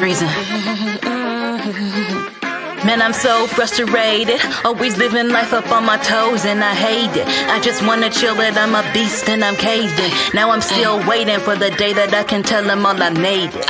Rezin. Man, I'm so frustrated, always living life up on my toes, and I hate it. I just wanna chill, but I'm a beast and I'm caged in. Now I'm still waiting for the day that I can tell them all I made it.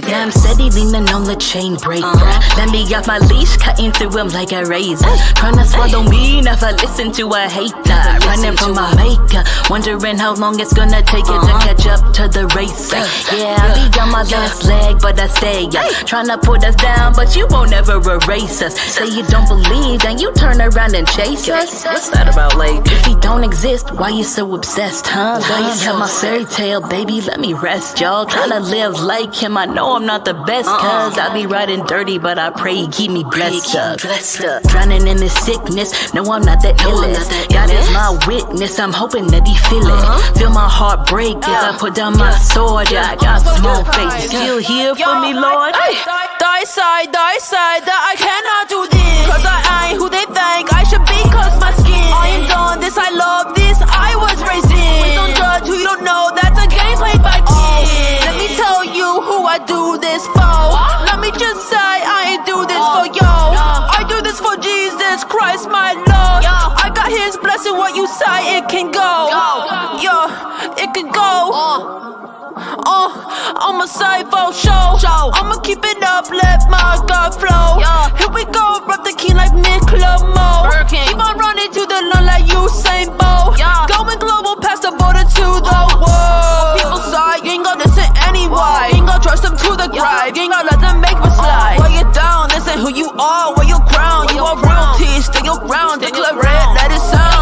Yeah, I'm steady leaning on the chain breaker. Let me off my leash, cutting through him like a razor. Trying to swallow me, never listen to a hater. Running from my maker, wondering how long it's gonna take it to catch up to the racer. Yeah, I be on my last leg, but I stay up. Trying to put us down, but you won't ever erase us. Say you don't believe, then you turn around and chase us. What's that about, like? If he don't exist, why you so obsessed, huh? Why you tell my fairy tale, baby, let me rest, y'all. Trying to live like him, I know I'm not the best, cause I be riding dirty, but I pray he keep me blessed up. Drowning in this sickness, no, I'm not the illest. God is my witness, I'm hoping that he feel it. Feel my heart break as I put down my sword. Yeah, I got small face, still here for me, Lord. Die side, that I cannot do this, cause I ain't who they think I should be, cause my skin. I am done this, I love this, I was raised in. Please don't judge who you don't know, that's a game played by kids. Let me tell you who I do this for. Let me just say I ain't do this for yo. I do this for Jesus Christ, my Lord. I got his blessing, what you say, it can go. Yeah, it can go. I'ma say for sure. I'ma keep it up, let my God flow. Here we go, rub the key like Mo. Keep on running to the line like Usain Bolt. Going global past the border to the world. People say you ain't gonna listen anyway. You ain't gonna trust them to the grave. You ain't gonna let them make me slide. While you're down, this ain't who you are. Where you crown, you are royalty. Stay your ground, declare it, let it sound.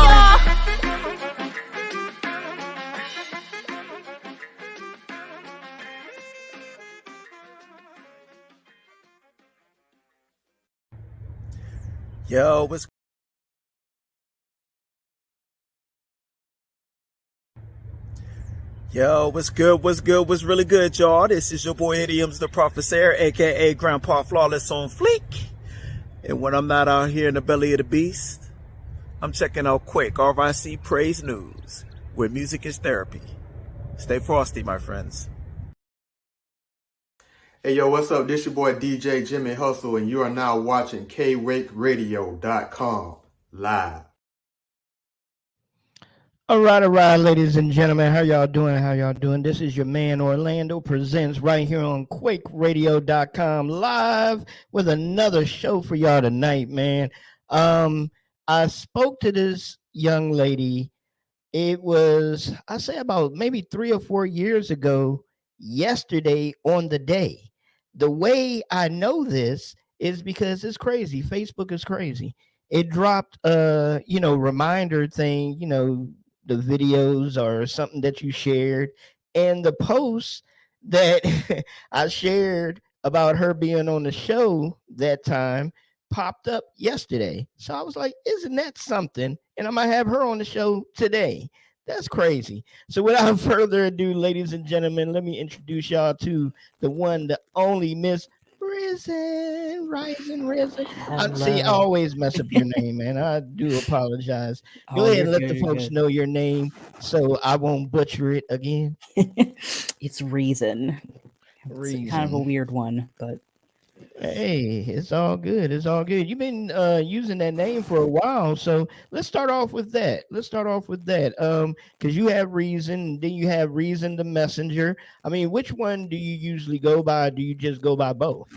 Yo, what's good? What's really good, y'all? This is your boy Idioms the Professor, aka Grandpa Flawless on Fleek. And when I'm not out here in the belly of the beast, I'm checking out quick RIC Praise News, where music is therapy. Stay frosty, my friends. Hey, yo, what's up? This your boy DJ Jimmy Hustle, and you are now watching KRakeRadio.com live. All right, ladies and gentlemen. How y'all doing? This is your man Orlando Presents right here on QuakeRadio.com live with another show for y'all tonight, man. I spoke to this young lady. It was, I say, about maybe 3 or 4 years ago, yesterday on the day. The way I know this is because it's crazy. Facebook is crazy. It dropped reminder thing, the videos or something that you shared, and the post that I shared about her being on the show that time popped up yesterday. So I was like, isn't that something? And I might have her on the show today. That's crazy. So without further ado, ladies and gentlemen, let me introduce y'all to the one, the only Miss Rezin. See, I always mess up your name, man. I do apologize. Go ahead and let the folks know your name so I won't butcher it again. It's Rezin. It's kind of a weird one, but hey, it's all good. You've been using that name for a while, so let's start off with that. Because you have Rezin, then you have Rezin the Messenger. I mean, which one do you usually go by? Do you just go by both?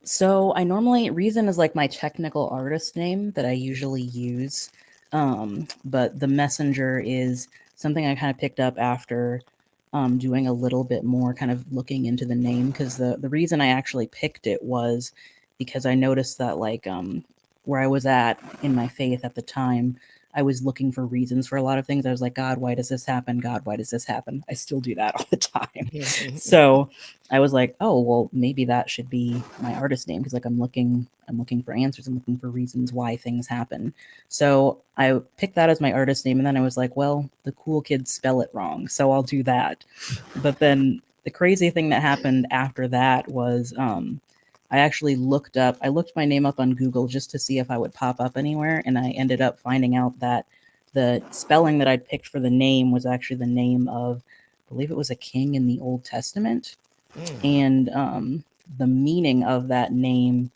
So I normally, Rezin is like my technical artist name that I usually use, but the Messenger is something I kind of picked up after doing a little bit more kind of looking into the name, because the reason I actually picked it was because I noticed that where I was at in my faith at the time, I was looking for reasons for a lot of things. I was like, God, why does this happen? God, why does this happen? I still do that all the time. So I was like, oh, well, maybe that should be my artist name, because I'm looking for answers. I'm looking for reasons why things happen. So I picked that as my artist name, and then I was like, well, the cool kids spell it wrong, so I'll do that. But then the crazy thing that happened after that was I actually looked my name up on Google just to see if I would pop up anywhere, and I ended up finding out that the spelling that I'd picked for the name was actually the name of, I believe it was a king in the Old Testament. And the meaning of that name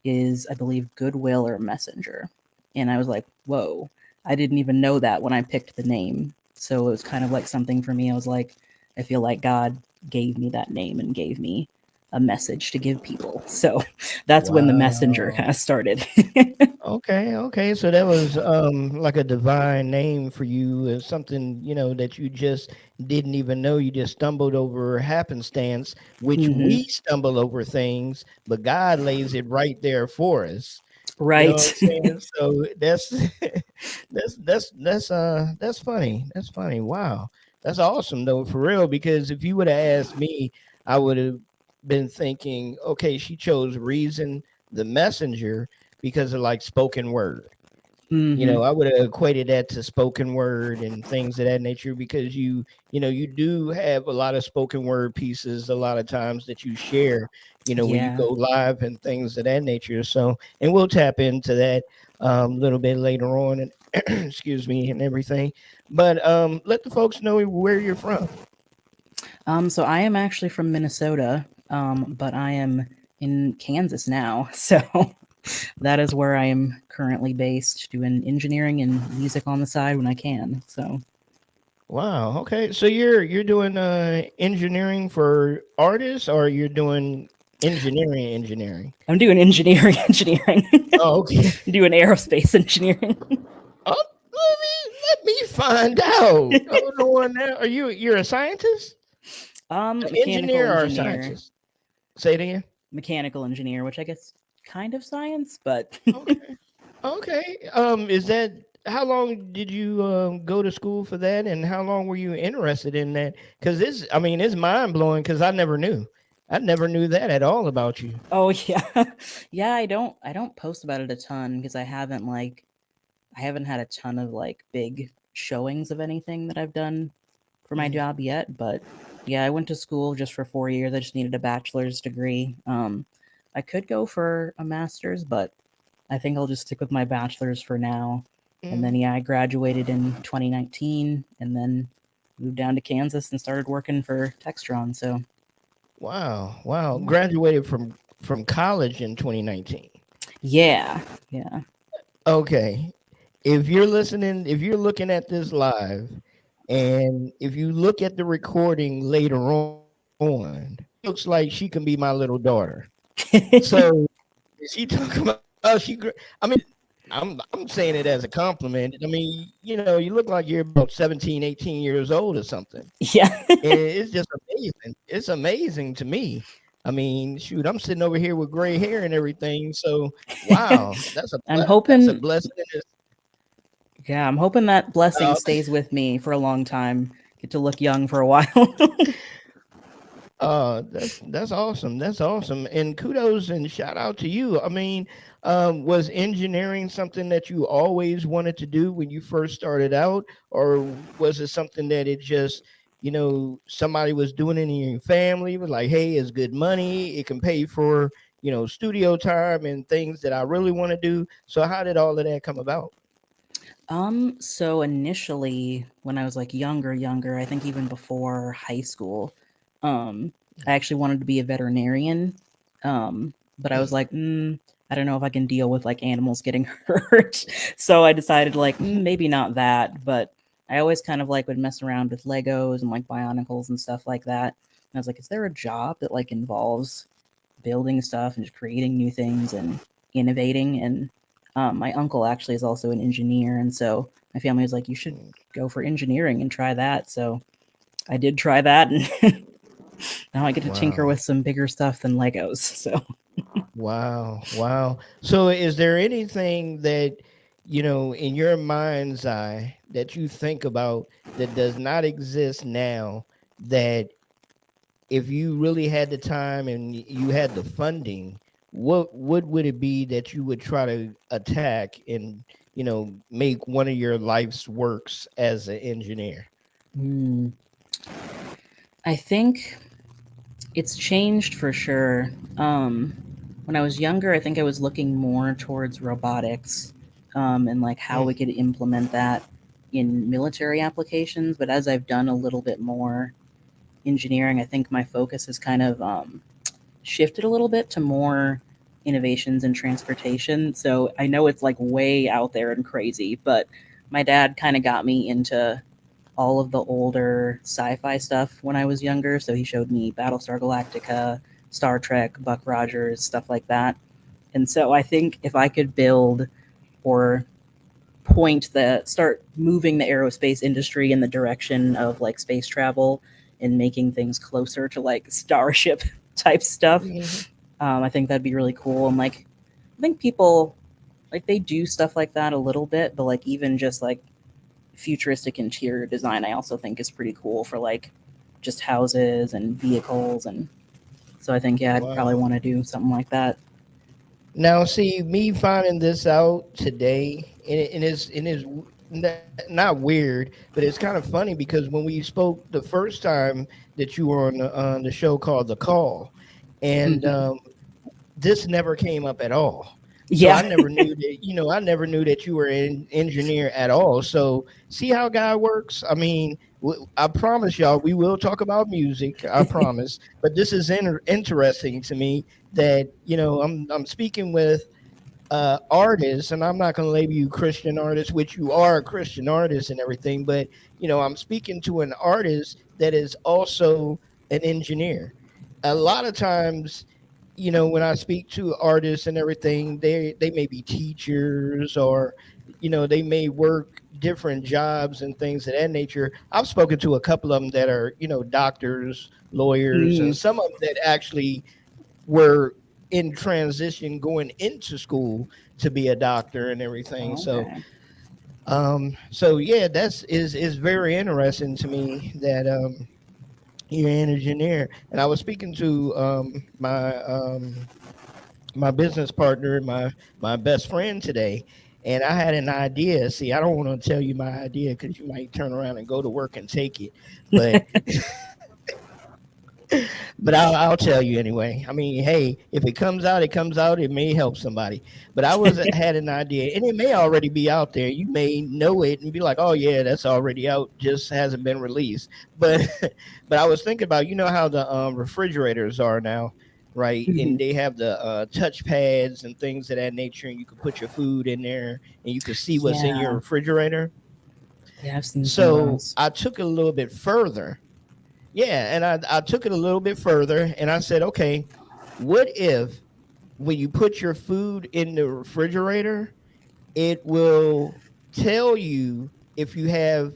is, I believe, goodwill or messenger. And I was like, whoa, I didn't even know that when I picked the name. So it was kind of like something for me. I was like, I feel like God gave me that name and gave me a message to give people. So that's when the messenger kind of started. Okay. So that was like a divine name for you, something, that you just didn't even know. You just stumbled over happenstance, which we stumble over things, but God lays it right there for us. You know what I'm Right. saying? So that's that's funny. That's funny. Wow. That's awesome though, for real, because if you would have asked me, I would have been thinking, okay, she chose Reason the Messenger because of like spoken word. I would have equated that to spoken word and things of that nature, because you do have a lot of spoken word pieces a lot of times that you share, when you Yeah. go live and things of that nature. So, and we'll tap into that a little bit later on, and excuse me, and everything. But let the folks know where you're from. So I am actually from Minnesota, but I am in Kansas now. So that is where I am currently based, doing engineering and music on the side when I can. So Wow. Okay. So you're doing engineering for artists, or you're doing engineering? I'm doing engineering, Oh, okay. doing aerospace engineering. Oh, let me find out. Hold on now. You're a scientist? An Mechanical engineer or a engineer, scientist? Say it again. mechanical engineer, which I guess kind of science, but Okay. Okay. Is that how long did you go to school for that, and how long were you interested in that? Because it's mind blowing, because I never knew that at all about you. oh yeah, yeah. I don't post about it a ton because I haven't had a ton of like big showings of anything that I've done for my Mhm. job yet. But yeah, I went to school just for 4 years. I just needed a bachelor's degree. I could go for a master's, but I think I'll just stick with my bachelor's for now. And then Mm. yeah, I graduated in 2019 and then moved down to Kansas and started working for Textron. So Wow. Graduated from college in 2019. yeah, yeah. Okay. If you're looking at this live, and if you look at the recording later on, looks like she can be my little daughter. So is she talking about, I mean, I'm saying it as a compliment. I mean, you look like you're about 17, 18 years old or something. Yeah. And it's just amazing. It's amazing to me. I mean, shoot, I'm sitting over here with gray hair and everything. So, wow, I'm that's a hoping blessing. Yeah, I'm hoping that blessing Uh, stays with me for a long time. Get to look young for a while. that's awesome. That's awesome. And kudos and shout out to you. I mean, was engineering something that you always wanted to do when you first started out, or was it something that it just, somebody was doing it in your family? It was like, hey, it's good money. It can pay for, studio time and things that I really want to do. So how did all of that come about? So initially when I was like younger, I think even before high school, I actually wanted to be a veterinarian. But I was like, I don't know if I can deal with like animals getting hurt. So I decided like maybe not that, but I always kind of like would mess around with Legos and like Bionicles and stuff like that. And I was like, is there a job that like involves building stuff and just creating new things and innovating? And my uncle actually is also an engineer, and so my family was like, "You should go for engineering and try that." So I did try that, and now I get to tinker Wow. with some bigger stuff than Legos. So Wow. So is there anything that, in your mind's eye that you think about that does not exist now, that if you really had the time and you had the funding, what would it be that you would try to attack and, make one of your life's works as an engineer? I think it's changed for sure. When I was younger, I think I was looking more towards robotics, and like how we Mm, could implement that. in military applications, but as I've done a little bit more engineering, I think my focus has kind of shifted a little bit to more innovations in transportation. So I know it's like way out there and crazy, but my dad kind of got me into all of the older sci-fi stuff when I was younger. So he showed me Battlestar Galactica, Star Trek, Buck Rogers, stuff like that. And so I think if I could build or start moving the aerospace industry in the direction of like space travel and making things closer to like starship type stuff, Mhm. I think that'd be really cool. And like, I think people like they do stuff like that a little bit, but like even just like futuristic interior design, I also think is pretty cool for like just houses and vehicles. And so I think, yeah, I'd probably Wow. want to do something like that. Now, see, me finding this out today, not weird, but it's kind of funny because when we spoke the first time that you were on the show called The Call, and Hmm. this never came up at all. So Yeah. I never knew that, I never knew that you were an engineer at all. So see how God works? I mean, I promise y'all, we will talk about music. I promise. But this is interesting to me that, I'm speaking with artists, and I'm not going to label you Christian artists, which you are a Christian artist and everything, but I'm speaking to an artist that is also an engineer. A lot of times, when I speak to artists and everything, they may be teachers, or they may work different jobs and things of that nature. I've spoken to a couple of them that are doctors, lawyers, and Mm, some of them that actually were in transition going into school to be a doctor and everything. So okay. so yeah, is very interesting to me that you're an engineer. And I was speaking to my business partner, my best friend today, and I had an idea. See, I don't want to tell you my idea because you might turn around and go to work and take it, but I'll tell you anyway. I mean, hey, if it comes out, it comes out. It may help somebody. But I had an idea, and it may already be out there. You may know it and be like, "Oh yeah, that's already out. Just hasn't been released." But but I was thinking about how the refrigerators are now, right? And Mhm. they have the touch pads and things of that nature, and you can put your food in there, and you can see what's in your Yeah. refrigerator. Yeah, I've seen some of So those. I took it a little bit further. Yeah, and I took it a little bit further, and I said, okay, what if when you put your food in the refrigerator, it will tell you if you have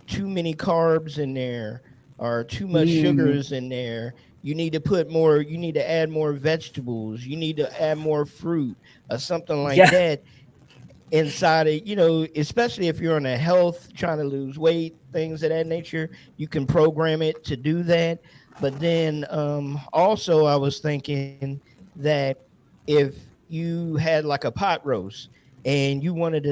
too many carbs in there or too much Mm, sugars in there. You need to put more, you need to add more vegetables, you need to add more fruit or something like yeah. that inside it, especially if you're on a health, trying to lose weight, things of that nature, you can program it to do that. But then also, I was thinking that if you had like a pot roast and you wanted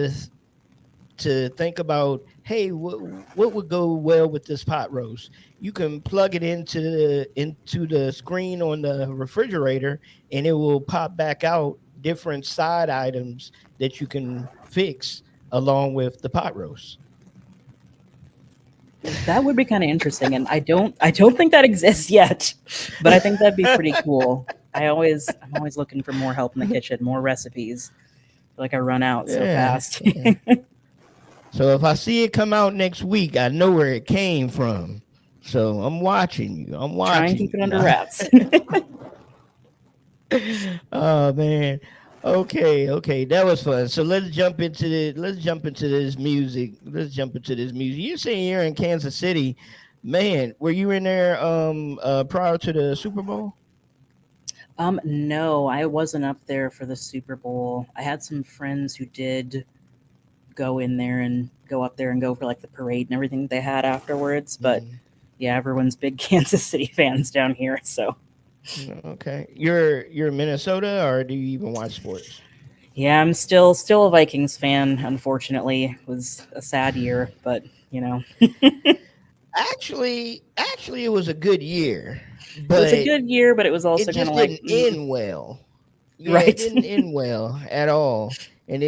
to think about, hey, what would go well with this pot roast? You can plug it into the screen on the refrigerator, and it will pop back out different side items that you can fix along with the pot roast. That would be kind of interesting, and I don't think that exists yet, but I think that'd be pretty cool. I'm always looking for more help in the kitchen, more recipes. I feel like I run out so Yeah, fast. yeah. So if I see it come out next week, I know where it came from. So I'm watching you. I'm Try and watching keep it you under now. wraps. Oh man. Okay, okay. That was fun. So let's jump into this music. Let's jump into this music. You're saying you're in Kansas City. Man, were you in there prior to the Super Bowl? No, I wasn't up there for the Super Bowl. I had some friends who did go in there and go up there and go for like the parade and everything they had afterwards, but Mm, yeah, everyone's big Kansas City fans down here, so no, okay. You're in Minnesota, or do you even watch sports? yeah, I'm still a Vikings fan. Unfortunately, it was a sad year, but you know, Actually, it was a good year, it was a but good year, but it was it also kind just of like didn't end well. Yeah, it right. didn't end well at all. And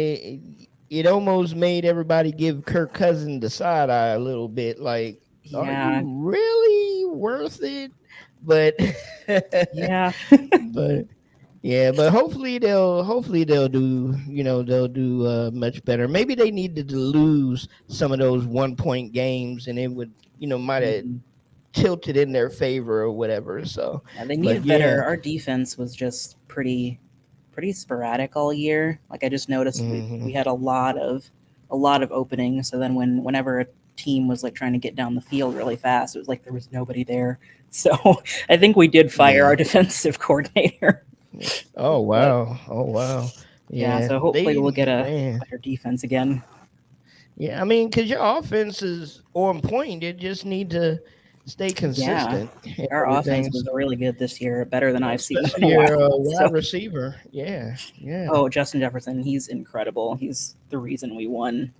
it almost made everybody give Kirk Cousins the side eye a little bit. Like, are Yeah. you really worth it? But, Yeah. but yeah, but hopefully they'll do, they'll do much better. Maybe they needed to lose some of those 1 point games, and it would, might have Mhm. tilted in their favor or whatever. So, Yeah, they but needed yeah. better. Our defense was just pretty sporadic all year. Like I just noticed we Hmm. had a lot of openings. So then whenever a team was like trying to get down the field really fast, it was like there was nobody there. So I think we did fire our Yeah. defensive coordinator. Oh But wow. Oh wow. yeah, Yeah. so hopefully They we'll get a man. better defense again. Yeah. I mean, because your offense is on point. It just need to stay Yeah. consistent and Our offense everything. was So, really good this year, better than I've seen especially in a your while. So wide receiver. Yeah. Yeah. oh, Justin Jefferson, he's incredible. He's the reason we won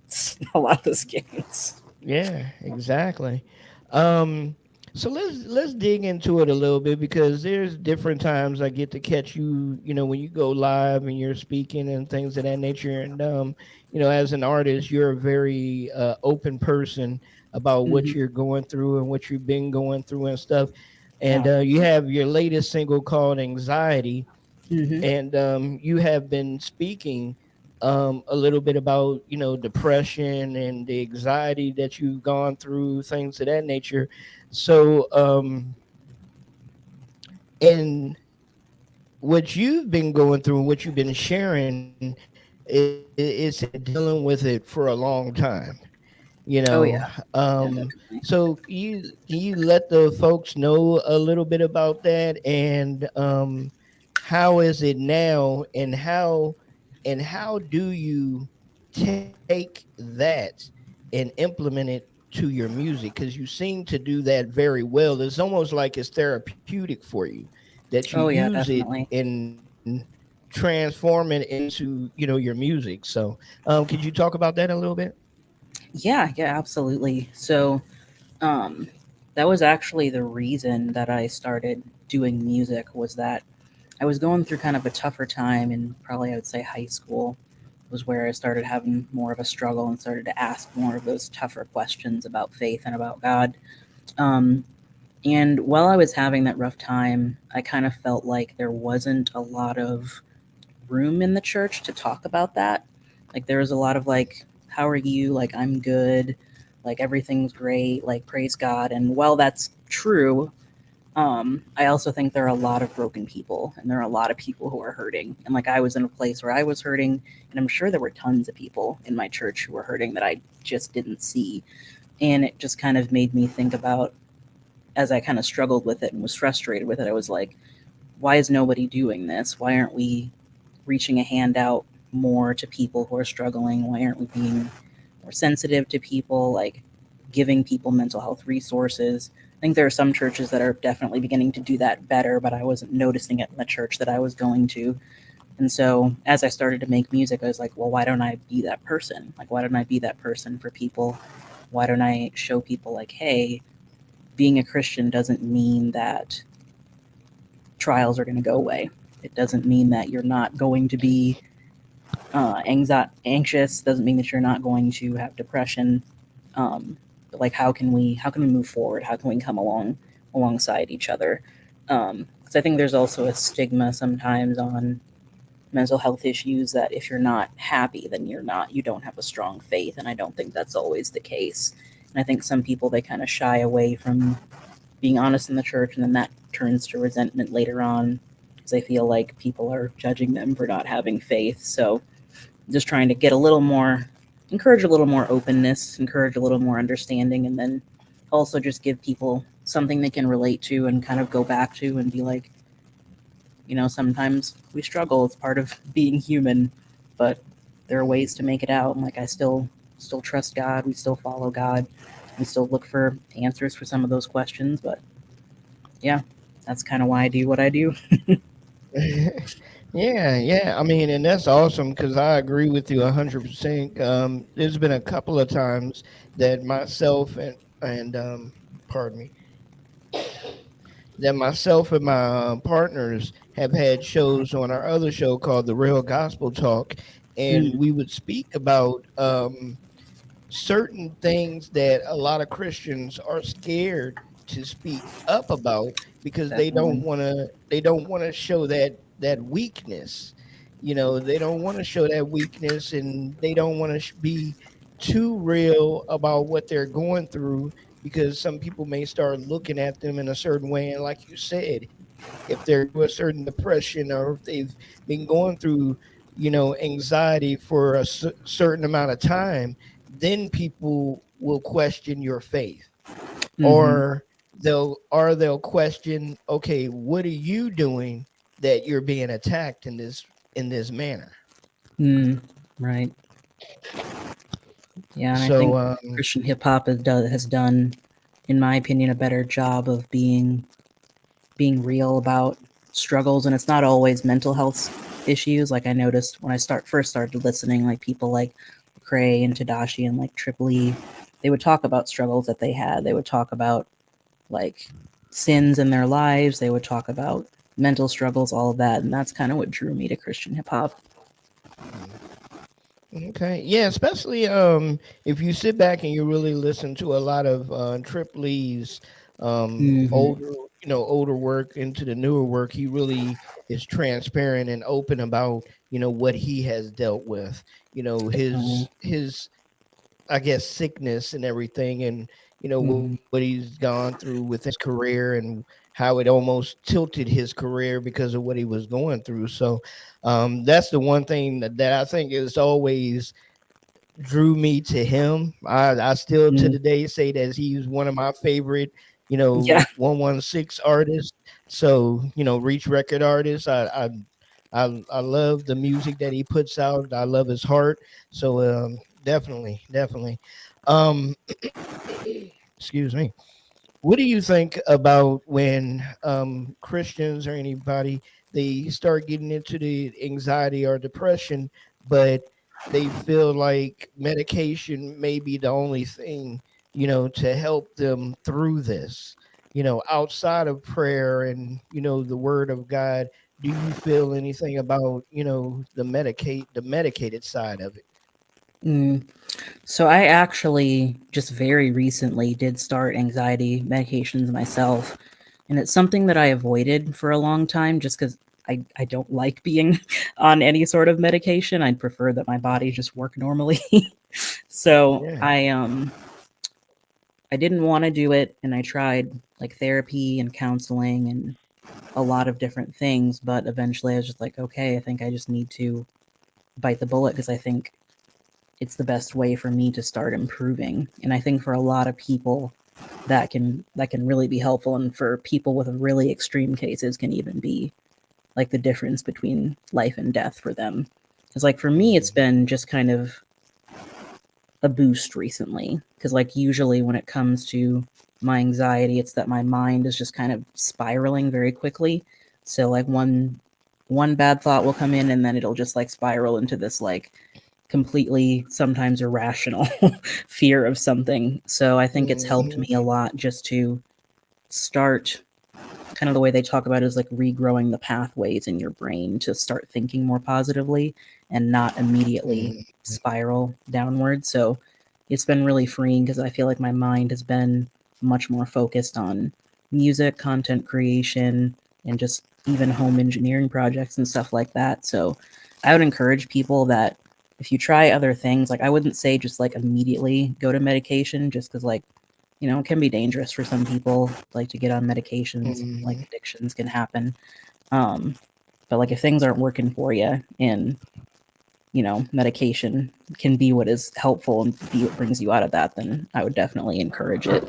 a lot of those games. Yeah, exactly. Um, so let's dig into it a little bit, because there's different times I get to catch you, when you go live and you're speaking and things of that nature. And as an artist, you're a very open person about what Hmm. you're going through and what you've been going through and stuff. And Yeah. you have your latest single called Anxiety, Hmm. and you have been speaking a little bit about depression and the anxiety that you've gone through, things of that nature. So and what you've been going through and what you've been sharing is dealing with it for a long time, you Oh know. yeah. Yeah, definitely. So can you let the folks know a little bit about that, and how is it now, and how do you take that and implement it to your music? Because you seem to do that very well. It's almost like it's therapeutic for you, that you Oh yeah, use it definitely. and transform it into your music. So could you talk about that a little bit? Yeah, yeah, absolutely. So, um, that was actually the reason that I started doing music was that I was going through kind of a tougher time, and probably I would say high school was where I started having more of a struggle and started to ask more of those tougher questions about faith and about God. Um, and while I was having that rough time, I kind of felt like there wasn't a lot of room in the church to talk about that. Like there was a lot of like, how are you? Like I'm good. Like everything's great. Like praise God. And while that's true, I also think there are a lot of broken people and there are a lot of people who are hurting. And like I was in a place where I was hurting, and I'm sure there were tons of people in my church who were hurting that I just didn't see. And it just kind of made me think about, as I kind of struggled with it and was frustrated with it, I was like, why is nobody doing this? Why aren't we reaching a hand out more to people who are struggling? Why aren't we being more sensitive to people, like giving people mental health resources? I think there are some churches that are definitely beginning to do that better, but I wasn't noticing it in the church that I was going to. And so as I started to make music, I was like, well, why don't I be that person? Like, why don't I be that person for people? Why don't I show people, like, hey, being a Christian doesn't mean that trials are going to go away. It doesn't mean that you're not going to be anxious. Doesn't mean that you're not going to have depression. But like, how can we move forward? How can we come alongside each other? Because I think there's also a stigma sometimes on mental health issues that if you're not happy, then you don't have a strong faith, and I don't think that's always the case. And I think some people, they kind of shy away from being honest in the church, and then that turns to resentment later on because they feel like people are judging them for not having faith. So just trying to get a little more, encourage a little more openness, encourage a little more understanding, and then also just give people something they can relate to and kind of go back to and be like, sometimes we struggle. It's part of being human, but there are ways to make it out. And like I still trust God. We still follow God. We still look for answers for some of those questions. But yeah, that's kind of why I do what I do. Yeah, yeah. I mean, and that's awesome, because I agree with you 100%. There's been a couple of times that myself and pardon me, that myself and my partners have had shows on our other show called The Real Gospel Talk, and we would speak about certain things that a lot of Christians are scared to speak up about because Definitely. they don't want to show that weakness. You know, they don't want to show that weakness, and they don't want to be too real about what they're going through, because some people may start looking at them in a certain way. And like you said, if they're a certain depression, or if they've been going through, you know, anxiety for a certain amount of time, then people will question your faith, Mm-hmm. or they'll question, okay, what are you doing that you're being attacked in this manner? Right. Yeah, and I So think Christian hip hop has done, in my opinion, a better job of being real about struggles, and it's not always mental health issues. Like I noticed when I first started listening, like people like Cray and Tadashi and like Triple E, they would talk about struggles that they had. They would talk about like sins in their lives. They would talk about mental struggles, all of that, and that's kind of what drew me to Christian hip hop. okay, yeah, especially if you sit back and you really listen to a lot of Trip Lee's Mm-hmm. older, you know, older work into the newer work, he really is transparent and open about, you know, what he has dealt with, you know, Definitely. his I guess sickness and everything, and you know what Mm-hmm. he's gone through within his career, and how it almost tilted his career because of what he was going through. So that's the one thing that I think is always drew me to him. I still to the day say that he's one of my favorite, you Yeah. know, 116 artists. So, you know, Reach record artists. I love the music that he puts out. I love his heart. So definitely. Um excuse me. What do you think about when Christians or anybody, they start getting into the anxiety or depression, but they feel like medication may be the only thing, you know, to help them through this, you know, outside of prayer and, you know, the word of God? Do you feel anything about, you know, the medicated side of it? Mm. So I actually just very recently did start anxiety medications myself, and it's something that I avoided for a long time just because I don't like being on any sort of medication. I'd prefer that my body just work normally. So Yeah. I didn't want to do it, and I tried like therapy and counseling and a lot of different things, but eventually I was just like, okay, I think I just need to bite the bullet because I think it's the best way for me to start improving. And I think for a lot of people that can really be helpful, and for people with really extreme cases can even be like the difference between life and death for them. Cuz like for me it's Mhm. been just kind of a boost recently, cuz like usually when it comes to my anxiety it's that my mind is just kind of spiraling very quickly. So like one bad thought will come in and then it'll just like spiral into this like completely sometimes irrational fear of something. So I think it's helped Mhm. me a lot just to start kind of the way they talk about it is like regrowing the pathways in your brain to start thinking more positively and not immediately Mhm. spiral downward. So it's been really freeing because I feel like my mind has been much more focused on music, content creation, and just even home engineering projects and stuff like that. So I would encourage people that if you try other things, like I wouldn't say just like immediately go to medication just because like it can be dangerous for some people, like to get on medications, like Mhm. addictions can happen. Um, but like if things aren't working for you, and medication can be what is helpful and be what brings you out of that, then I would definitely encourage it.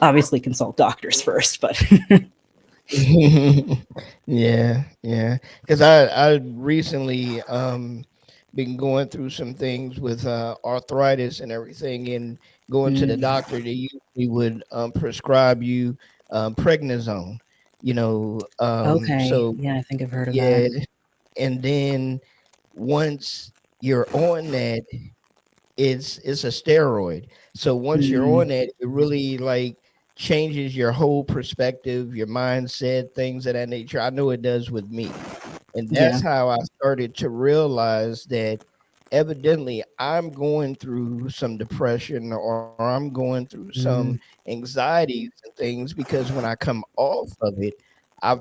Obviously, consult doctors first, but Yeah, yeah. Because I recently been going through some things with arthritis and everything, and going to the mm, doctor, they usually would prescribe you prednisone. You know, okay, so yeah, I think I've heard of that. yeah, and then once you're on that, it's a steroid. So once you're Mm, on it, it really like changes your whole perspective, your mindset, things of that nature. I know it does with me. And yeah. that's how I started to realize that, evidently I'm going through some depression or I'm going through some anxieties and things, because when I come off of it, I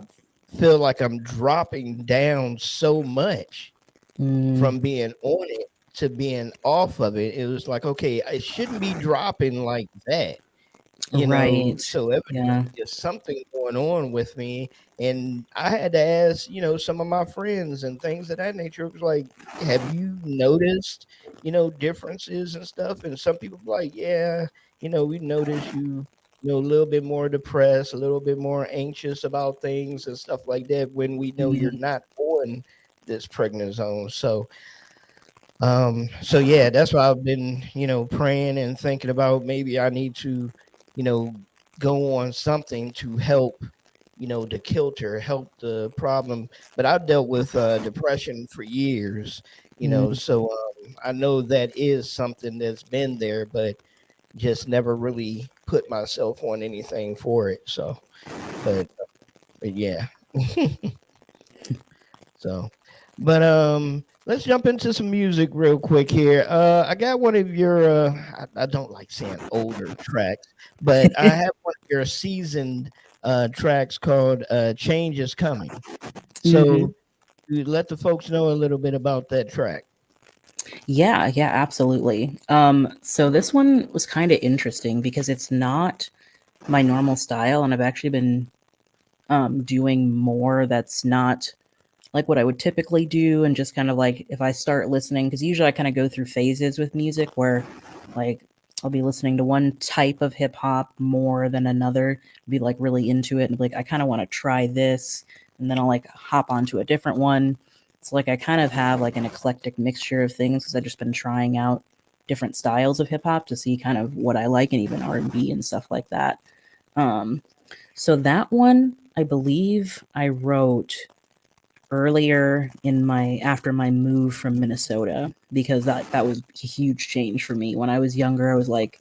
feel like I'm dropping down so much from being on it to being off of it. It was like, okay, it shouldn't be dropping like that, Right. so evidently Yeah. there's something going on with me. And I had to ask, some of my friends and things of that nature. It was like, have you noticed, differences and stuff? And some people were like, yeah, we noticed a little bit more depressed, a little bit more anxious about things and stuff like that, when we know you're not on this pregnant zone. So yeah, that's why I've been, praying and thinking about, maybe I need to, go on something to help, the kilter, help the problem. But I've dealt with depression for years, so I know that is something that's been there, but just never really put myself on anything for it. So, but yeah. So, but let's jump into some music real quick here. I got one of your I don't like saying older tracks, but I have one of your seasoned tracks called Change is Coming. So you let the folks know a little bit about that track. Yeah, absolutely. So this one was kind of interesting because it's not my normal style, and I've actually been doing more that's not like what I would typically do, and just kind of like if I start listening, because usually I kind of go through phases with music where like I'll be listening to one type of hip hop more than another, be like really into it and be like I kind of want to try this, and then I'll like hop onto a different one. It's like I kind of have like an eclectic mixture of things because I've just been trying out different styles of hip hop to see kind of what I like, and even R&B and stuff like that. So that one I believe I wrote earlier after my move from Minnesota, because that was a huge change for me. When I was younger, I was like,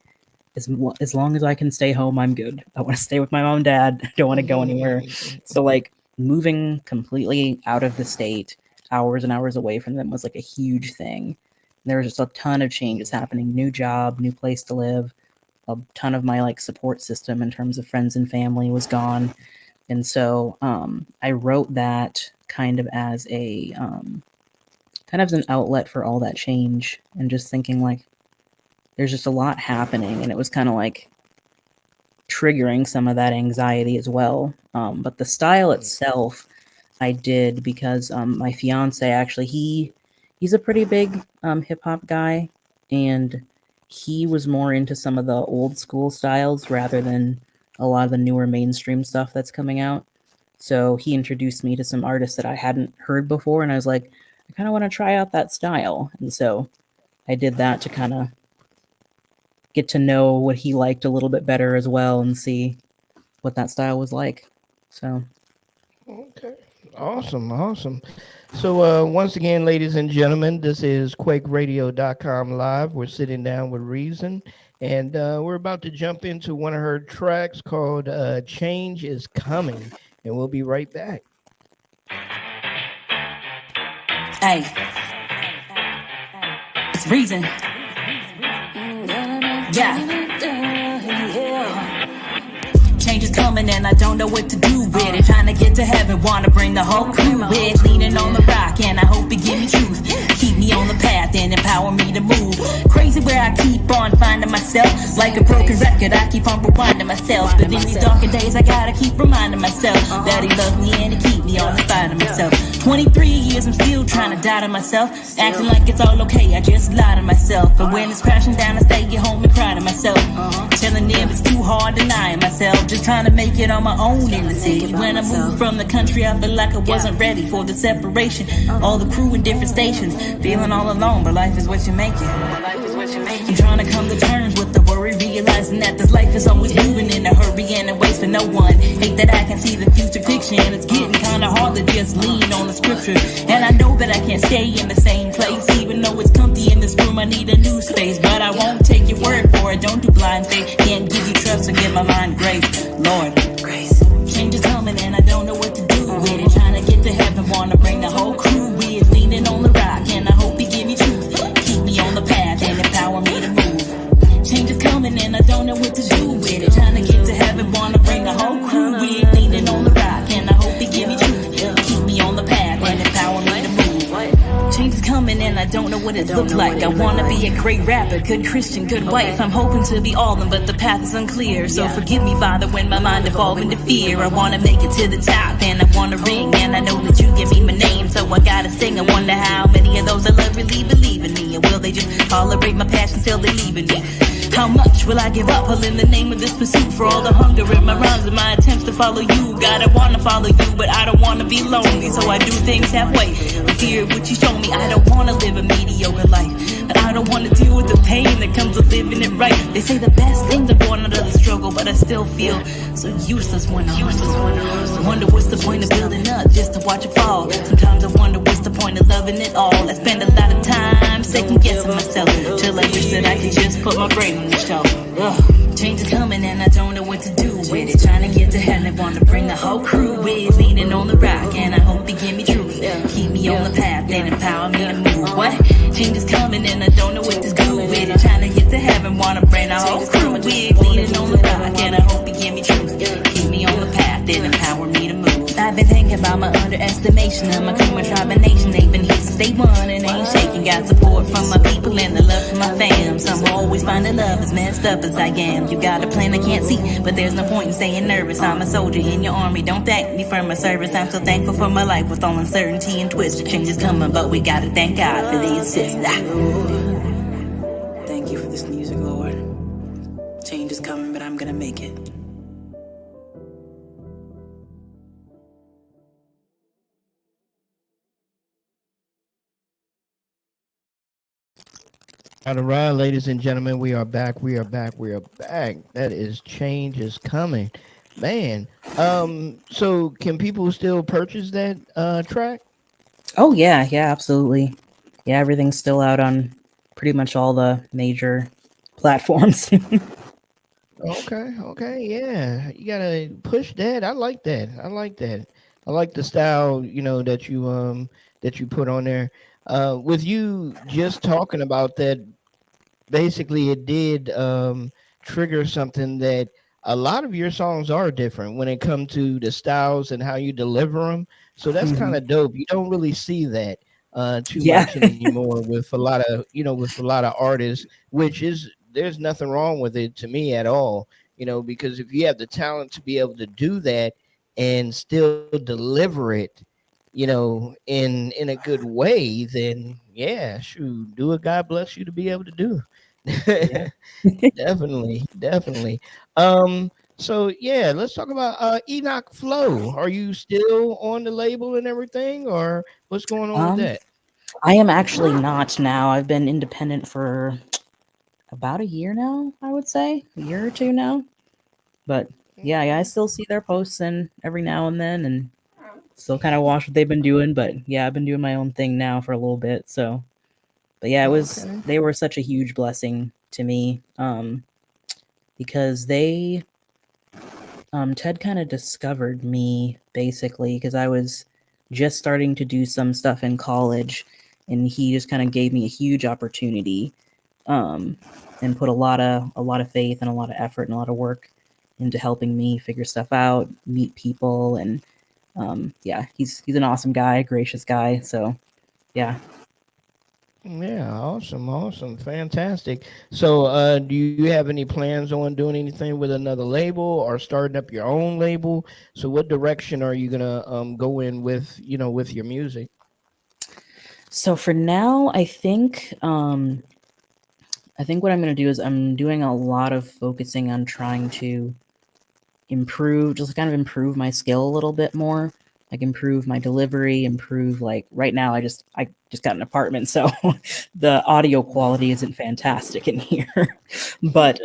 as long as I can stay home, I'm good. I want to stay with my mom and dad. I don't want to go anywhere. So like moving completely out of the state, hours and hours away from them, was like a huge thing. There was just a ton of changes happening. New job, new place to live. A ton of my like support system in terms of friends and family was gone. And so I wrote that kind of as an outlet for all that change, and just thinking like there's just a lot happening, and it was kind of like triggering some of that anxiety as well. But the style itself I did because my fiance actually he's a pretty big hip hop guy, and he was more into some of the old school styles rather than a lot of the newer mainstream stuff that's coming out. So he introduced me to some artists that I hadn't heard before, and I was like, I kind of want to try out that style. And so I did that to kind of get to know what he liked a little bit better as well, and see what that style was like. So Okay. Awesome. So once again, ladies and gentlemen, this is QuakeRadio.com live. We're sitting down with Rezin, and we're about to jump into one of her tracks called Change is Coming, and we'll be right back. Hey, it's Rezin. Yeah. Change is coming and I don't know what to do with it. Trying to get to heaven, wanna bring the whole crew with. Leaning on the rock and I hope it give me truth. Keep me on the path and empower me to move. Crazy where I keep on finding myself. Like a broken record, I keep on rewinding myself. But in these darker days, I gotta keep reminding myself that he loves me and he keep me on the spot of myself. 23 years, I'm still trying to doubt of myself. Acting like it's all okay, I just lie to myself. But when it's crashing down, I stay at home and cry to myself. Telling them it's too hard, denying myself. Just trying to make it on my own in the city. When I moved from the country, I felt like I wasn't ready for the separation. All the crew in different stations, feeling all alone, but life is what you make it. I'm trying to come to terms with the worry, realizing that this life is always moving in a hurry and it waits for no one. Hate that I can see the future fiction. It's getting kinda hard to just lean on the scripture. And I know that I can't stay in the same place, even though it's comfy in this room, I need a new space. But I won't take your word for it, don't do blind faith. Can't give you trust, so give my mind grace. Lord, grace. Change is coming and I don't know what to do with it. Trying to get to heaven, wanna bring the whole crew with. Leaning on the rock and I hope he give me truth. don't know what to do with it. Trying to get to heaven, wanna bring the whole crew with. Leaning on the rock, and I hope he give me truth. Keep me on the path and empower me to move. Change is coming and I don't know what it looks like. I wanna be a great rapper, good Christian, good wife. I'm hoping to be all of them, but the path is unclear. So forgive me, Father, when my mind evolves into fear. I wanna make it to the top and I wanna ring. And I know that you give me my name, so I gotta sing. I wonder how many of those I love really believe in me. Or will they just tolerate my passion till they leaving me? How much will I give up all in the name of this pursuit? For all the hunger in my rhymes and my attempts to follow you. God, I wanna follow you, but I don't wanna be lonely. So I do things halfway, in fear of what you show me. I don't wanna live a mediocre life, but I don't wanna deal with the pain that comes with living it right. They say the best things are born out of the struggle, but I still feel so useless when I wonder what's the point of building up just to watch it fall. Sometimes I wonder what's the point of loving it all. I spend a lot of time second guessing myself, till I wish that I could just put my brain on the shelf. Change is coming and I don't know what to do with it. Trying to get to heaven, wanna bring the whole crew with. Leaning on the rock and I hope he give me truth. Keep me on the path and empower me to move. What? Change is coming and I don't know what to do with it. Trying to get to heaven, wanna bring the whole crew with. Leaning on the rock and I hope he give me truth. Keep me on the path and empower me to move. I've been thinking about my underestimation of my crew and tribe and nation. They've been here since day one and ain't shaking. Got support from my people and the love from my fam. Some always find the love as messed up as I am. You got a plan I can't see, but there's no point in staying nervous. I'm a soldier in your army, don't thank me for my service. I'm so thankful for my life with all uncertainty and twists. Change is coming, but we gotta thank God for the assist. Thank you for this music, Lord. Change is coming, but I'm gonna make it. All right, ladies and gentlemen, we are back. We are back. We are back. That is Change is Coming. Man, so can people still purchase that track? Oh yeah, absolutely. Yeah, everything's still out on pretty much all the major platforms. Okay, yeah. You gotta push that. I like that. I like that. I like the style, that you put on there. With you just talking about that, basically it did trigger something that a lot of your songs are different when it comes to the styles and how you deliver them. So that's kind of dope. You don't really see that too Yeah. much anymore with a lot of with a lot of artists, which is there's nothing wrong with it to me at all. Because if you have the talent to be able to do that and still deliver it, in a good way, then yeah, shoot, do what God bless you to be able to do. Yeah. Definitely. So yeah, let's talk about Enoch Flow. Are you still on the label and everything, or what's going on with Um, that? I am actually not now. I've been independent for about a year now, I would say. A year or two now. But yeah, I still see their posts and every now and then and still kind of watch what they've been doing. But yeah, I've been doing my own thing now for a little bit. So but yeah, Okay. they were such a huge blessing to me. Because they Ted kind of discovered me basically because I was just starting to do some stuff in college and he just kind of gave me a huge opportunity and put a lot of faith and a lot of effort and a lot of work into helping me figure stuff out, meet people, and yeah, he's an awesome guy, gracious guy. So yeah. Yeah, awesome, fantastic. So, do you have any plans on doing anything with another label or starting up your own label? So, what direction are you gonna go in with with your music? So for now, I think what I'm going to do is I'm doing a lot of focusing on trying to improve my skill a little bit more, like improve my delivery, improve like right now I just got an apartment, so the audio quality isn't fantastic in here. But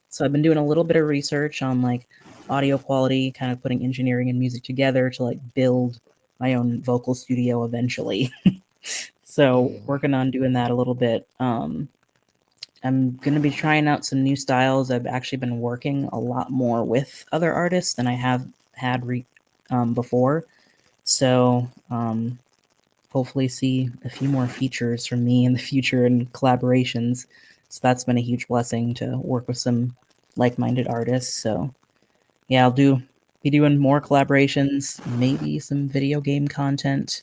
so I've been doing a little bit of research on like audio quality, kind of putting engineering and music together to like build my own vocal studio eventually. So working on doing that a little bit. I'm going to be trying out some new styles. I've actually been working a lot more with other artists than I have had before. So hopefully see a few more features from me in the future and collaborations. So that's been a huge blessing to work with some like-minded artists. So yeah, I'll be doing more collaborations, maybe some video game content.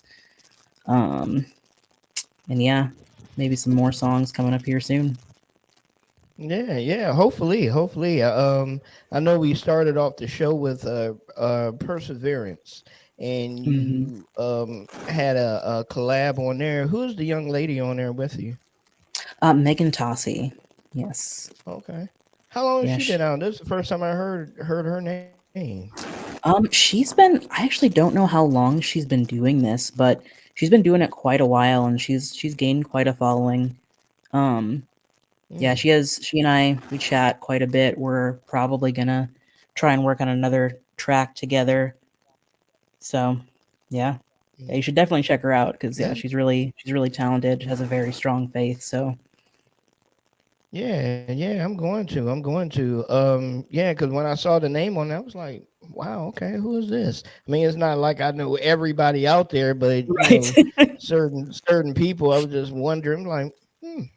Um, and yeah, maybe some more songs coming up here soon. Yeah, yeah. Hopefully. I know we started off the show with perseverance, and Hmm. you had a collab on there. Who's the young lady on there with you? Megan Tossi. Yes. Okay. How long has Yeah. she been out? This is the first time I heard her name. She's been. I actually don't know how long she's been doing this, but she's been doing it quite a while, and she's gained quite a following. Um, yeah, Mm, she and I, we chat quite a bit. We're probably gonna try and work on another track together. So, yeah. Yeah, mm. you should definitely check her out because yeah, Yeah, she's really talented, has a very strong faith. So, yeah. I'm going to. Yeah, because when I saw the name on it, I was like, wow, okay, who is this? I mean, it's not like I know everybody out there, but right. certain people. I was just wondering, like,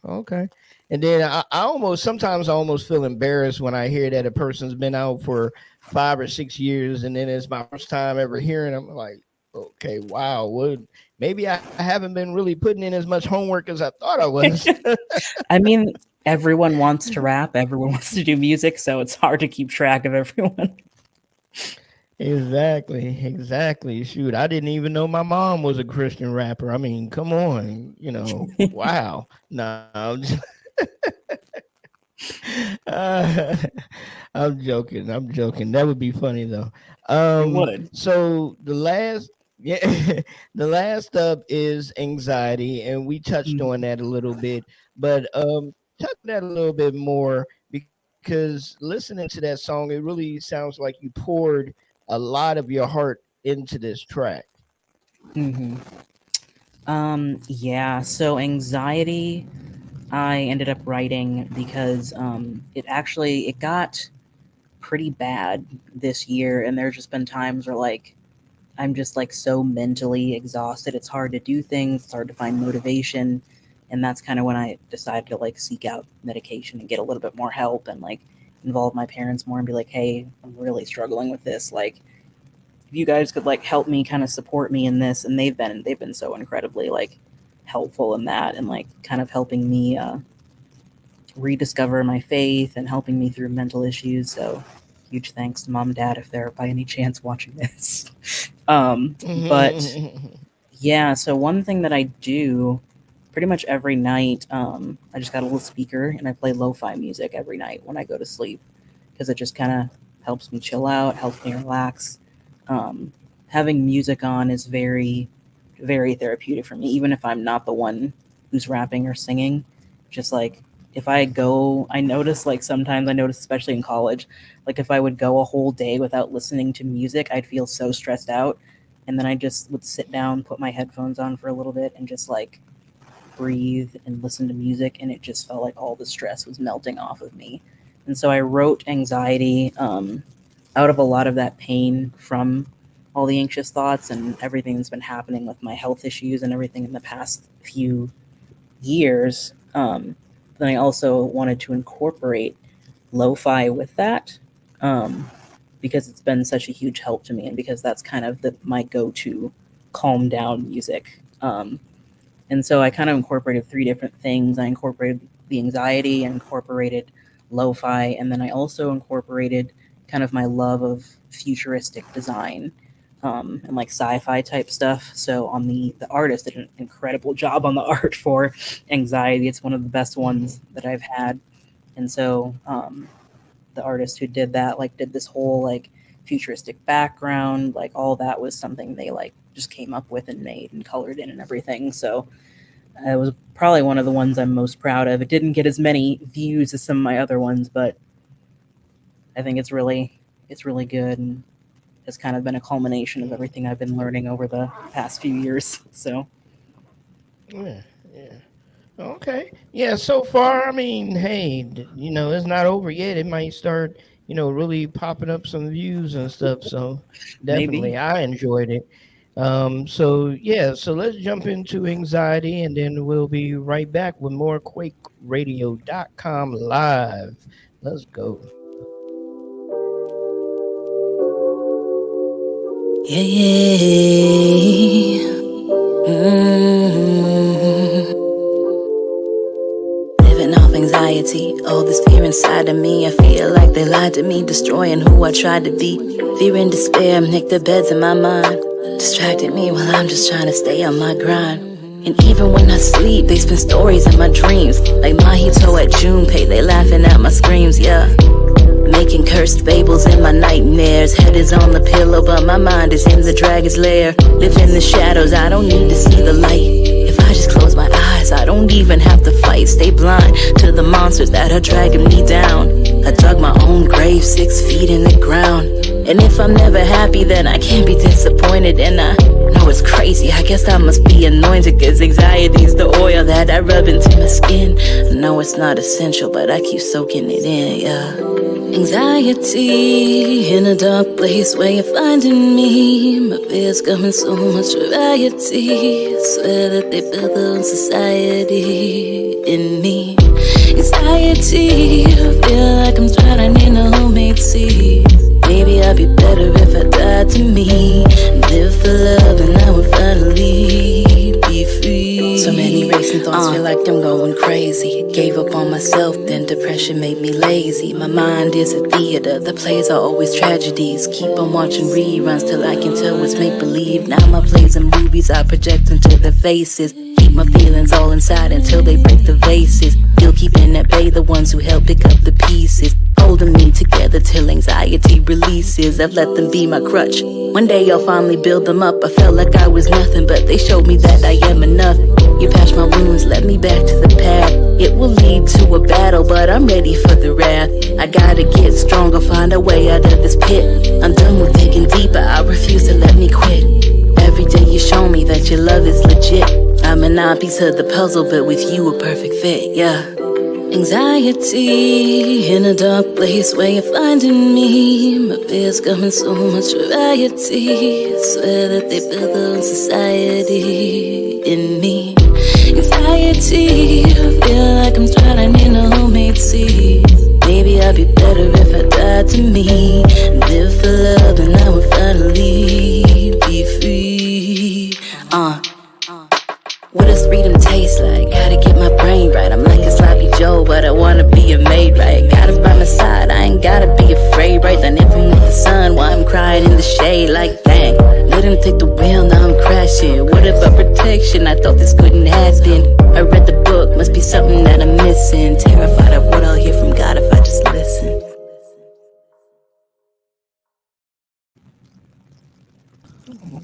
okay. And then I almost sometimes I almost feel embarrassed when I hear that a person's been out for 5 or 6 years, and then it's my first time ever hearing them. Like, okay, wow, what? Maybe I haven't been really putting in as much homework as I thought I was. I mean, everyone wants to rap, everyone wants to do music, so it's hard to keep track of everyone. Exactly. Shoot, I didn't even know my mom was a Christian rapper. I mean, come on, wow. No, uh, I'm joking. I'm joking. That would be funny though. It would. So the last, yeah, the last up is anxiety, and we touched on Mhm. that a little bit, but touch on that a little bit more because listening to that song, it really sounds like you poured a lot of your heart into this track. Mhm. Yeah, so anxiety I ended up writing because it got pretty bad this year, and there's just been times where like I'm just like so mentally exhausted. It's hard to do things, it's hard to find motivation. And that's kind of when I decided to like seek out medication and get a little bit more help and like involve my parents more and be like, hey, I'm really struggling with this. Like, if you guys could like help me kind of support me in this. And they've been so incredibly like helpful in that and like kind of helping me rediscover my faith and helping me through mental issues. So huge thanks to mom and dad if they're by any chance watching this. But yeah, so one thing that I do pretty much every night, I just got a little speaker and I play lo-fi music every night when I go to sleep because it just kind of helps me chill out, helps me relax. Um, Having music on is very, very therapeutic for me, even if I'm not the one who's rapping or singing. Just like if I go, I notice like sometimes I notice, especially in college, like if I would go a whole day without listening to music, I'd feel so stressed out. And then I just would sit down, put my headphones on for a little bit, and just like breathe and listen to music. And it just felt like all the stress was melting off of me. And so I wrote anxiety out of a lot of that pain from all the anxious thoughts and everything that's been happening with my health issues and everything in the past few years. Then I also wanted to incorporate lo-fi with that um, because it's been such a huge help to me and because that's kind of my go-to calm down music. And so I kind of incorporated three different things. I incorporated the anxiety, I incorporated lo-fi, and then I also incorporated kind of my love of futuristic design and like sci-fi type stuff. So on the artist did an incredible job on the art for anxiety. It's one of the best ones that I've had. And so the artist who did that like did this whole like futuristic background, like all that was something they like just came up with and made and colored in and everything. So it was probably one of the ones I'm most proud of. It didn't get as many views as some of my other ones, but I think it's really good and has kind of been a culmination of everything I've been learning over the past few years. So Yeah, yeah. Okay. Yeah, so far, I mean, hey, it's not over yet. It might start, really popping up some views and stuff. So definitely, maybe. I enjoyed it. So yeah, so let's jump into anxiety and then we'll be right back with more QuakeRadio.com live. Let's go. Yeah, yeah. Mm. Living off anxiety, all this fear inside of me. I feel like they lied to me, destroying who I tried to be. Fear and despair make the beds in my mind, distracted me while I'm just trying to stay on my grind. And even when I sleep, they spin stories in my dreams, like Mahito at Junpei, they laughing at my screams, yeah. Making cursed fables in my nightmares. Head is on the pillow, but my mind is in the dragon's lair. Live in the shadows, I don't need to see the light. If I just close my eyes, I don't even have to fight. Stay blind to the monsters that are dragging me down. I dug my own grave 6 feet in the ground. And if I'm never happy, then I can't be disappointed. And I know it's crazy, I guess I must be anointed, cause anxiety's the oil that I rub into my skin. I know it's not essential, but I keep soaking it in, yeah. Anxiety in a dark place where you're finding me. My fears come in so much variety. I swear that they built their own society in me. Anxiety, I feel like I'm drowning in a homemade sea. Maybe I'd be better if I died to me. Live for love and I would finally be free. So many racing thoughts, feel like I'm going crazy. Gave up on myself, then depression made me lazy. My mind is a theater, the plays are always tragedies. Keep on watching reruns till I can tell what's make-believe. Now my plays and movies I project into their faces. Keep my feelings all inside until they break the vases. Still keeping at bay the ones who help pick up the pieces, holding me together till anxiety releases. I've let them be my crutch. One day I'll finally build them up. I felt like I was nothing, but they showed me that I am enough. You patched my wounds, led me back to the path. It will lead to a battle, but I'm ready for the wrath. I gotta get stronger, find a way out of this pit. I'm done with digging deeper, I refuse to let me quit. Every day you show me that your love is legit. I'm an odd piece of the puzzle, but with you a perfect fit, yeah. Anxiety in a dark place where you're finding me. My fears come in so much variety. I swear that they built their own society in me. Anxiety, I feel like I'm drowning in a homemade sea. Maybe I'd be better if I died to me. Live for love and I would finally be free. What does freedom taste like? Gotta get my brain right. I'm like a sloppy Joe, but I wanna be a maid, right? Got him by my side, I ain't gotta be afraid, right? Then if I'm with the sun, while I'm crying in the shade, like dang. Let him take the wheel, now I'm crashing. What about protection? I thought this couldn't happen. I read the book, must be something that I'm missing. Terrified of what I'll hear from God if I just listen.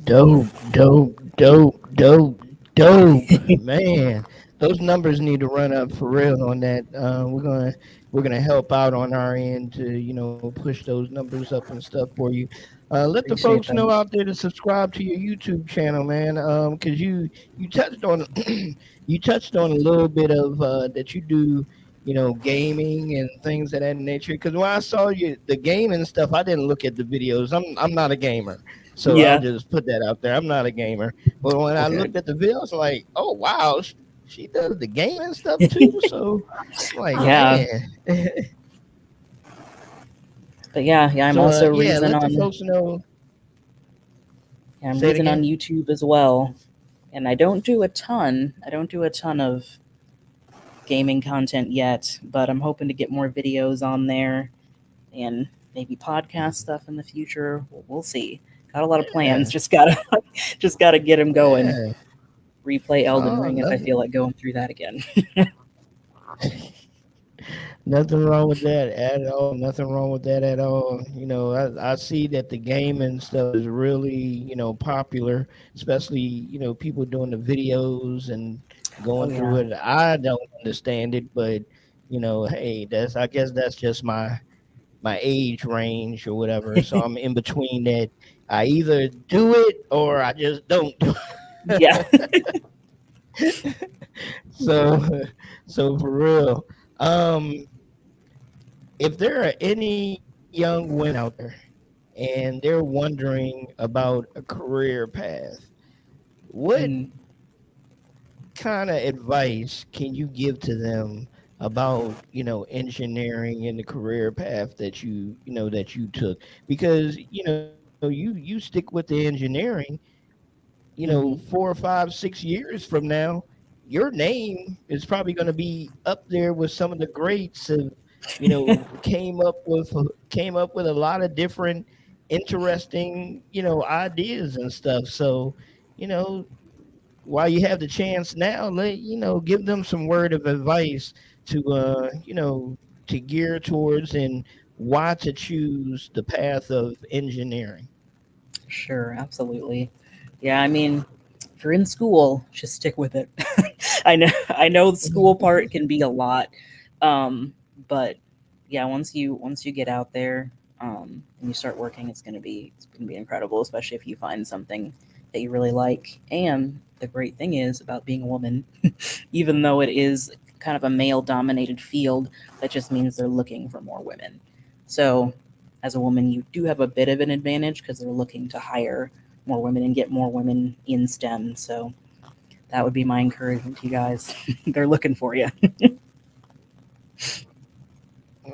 Dope, dope, dope, dope, dope, man. Those numbers need to run up for real on that. We're gonna help out on our end to push those numbers up and stuff for you. Let the Appreciate folks know that. out there to subscribe to your YouTube channel, man. Because you touched on you touched on a little bit of that you do, gaming and things of that nature. Because when I saw you the gaming stuff, I didn't look at the videos. I'm not a gamer. So I'll Yeah. just put that out there. I'm not a gamer, but when I Okay. looked at the video, I was like, "Oh wow, she does the gaming stuff too." So I'm like, Yeah. man. But yeah, I'm So also yeah, Rezin let the on folks know. yeah, I'm Say it Rezin on again. YouTube as well. And I don't do a ton. I don't do a ton of gaming content yet, but I'm hoping to get more videos on there and maybe podcast stuff in the future. We'll see. Got a lot of plans. Yeah, Just gotta get them going. yeah. Replay Elden Oh, Ring if I feel like going through that again. nothing wrong with that at all. Nothing wrong with that at all. I see that the gaming stuff is really, popular, especially, people doing the videos and Oh going through yeah. it. I don't understand it, but hey, I guess that's just my age range or whatever. So I'm in between that. I either do it or I just don't do Yeah. it. So so for real. Um if there are any young women out there and they're wondering about a career path, what Mm. kind of advice can you give to them about engineering and the career path that you took? Because you stick with the engineering, Hmm. 4 or 5, 6 years from now, your name is probably going to be up there with some of the greats of, came up with a lot of different interesting, ideas and stuff. So, you know, while you have the chance now, give them some word of advice to, to gear towards and why to choose the path of engineering. Sure, absolutely. Yeah, I mean, if you're in school, just stick with it. I know the school part can be a lot, um, but yeah, once you get out there and you start working, it's gonna be incredible, especially if you find something that you really like. And the great thing is about being a woman, even though it is kind of a male-dominated field, that just means they're looking for more women. So as a woman, you do have a bit of an advantage because they're looking to hire more women and get more women in STEM. So that would be my encouragement to you guys. They're looking for you.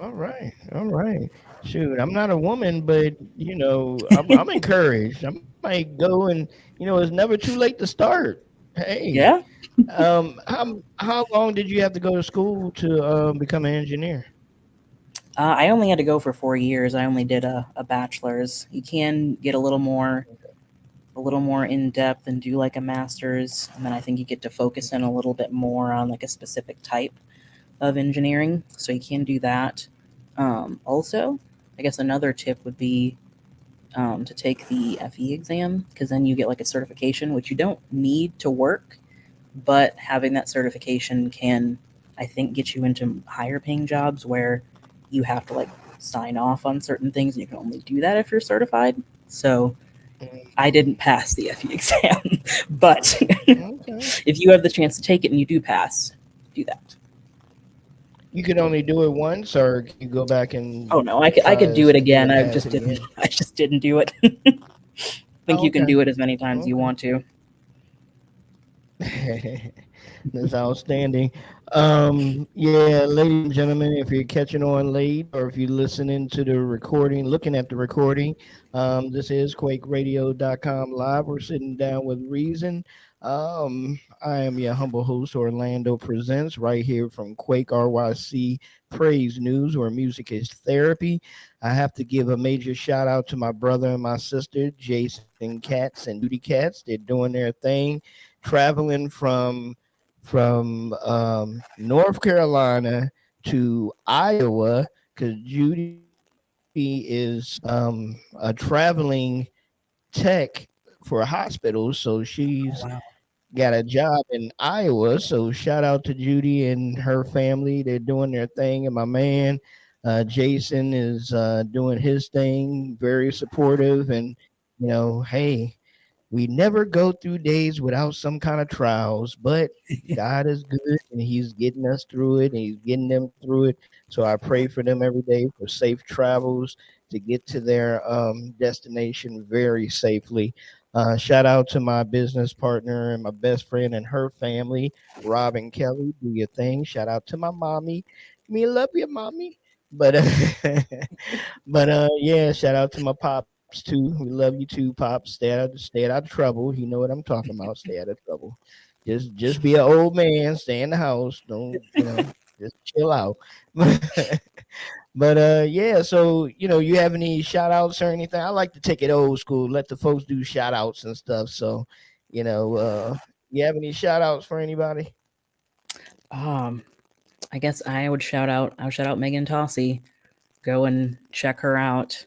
All right, all right. Shoot, I'm not a woman, but I'm encouraged. I might go and it's never too late to start. Hey, Yeah. how long did you have to go to school to become an engineer? I only had to go for 4 years. I only did a bachelor's. You can get a little more in depth and do like a master's, and then I think you get to focus in a little bit more on like a specific type of engineering. So you can do that. Also, I guess another tip would be to take the FE exam because then you get like a certification, which you don't need to work, but having that certification can, I think, get you into higher paying jobs where you have to like sign off on certain things and you can only do that if you're certified. So I didn't pass the FE exam, but Okay. if you have the chance to take it and you do pass, do that. You can only do it once, or can you go back and Oh no, I could try do it to again. I pass just it didn't. again? I just didn't do it. Think Oh, you can okay. do it as many times as you Okay. want to. That's outstanding. Yeah, ladies and gentlemen, if you're catching on late or if you're listening to the recording, looking at the recording, this is QuakeRadio.com live. We're sitting down with Reason. I am your humble host, Orlando Presents, right here from Quake RYC Praise News, where music is therapy. I have to give a major shout out to my brother and my sister, Jason Katz and Judy Katz. They're doing their thing, traveling from North Carolina to Iowa because Judy is a traveling tech for hospitals, so Oh she's wow. got a job in Iowa. So shout out to Judy and her family. They're doing their thing, and my man Jason is doing his thing, very supportive, and hey, we never go through days without some kind of trials, but God is good and He's getting us through it and He's getting them through it. So I pray for them every day for safe travels to get to their destination very safely. Shout out to my business partner and my best friend and her family, Rob and Kelly. Do your thing. Shout out to my mommy. Me love you, mommy. But yeah, shout out to my pops too. We love you too, pops. Stay out of trouble. You know what I'm talking about. Stay out of trouble. Just be an old man. Stay in the house. Don't just chill out. But yeah. So you have any shout outs or anything? I like to take it old school. Let the folks do shout outs and stuff. So you know, uh, you have any shout outs for anybody? Um, I guess I would shout out Megan Tossi. Go and check her out.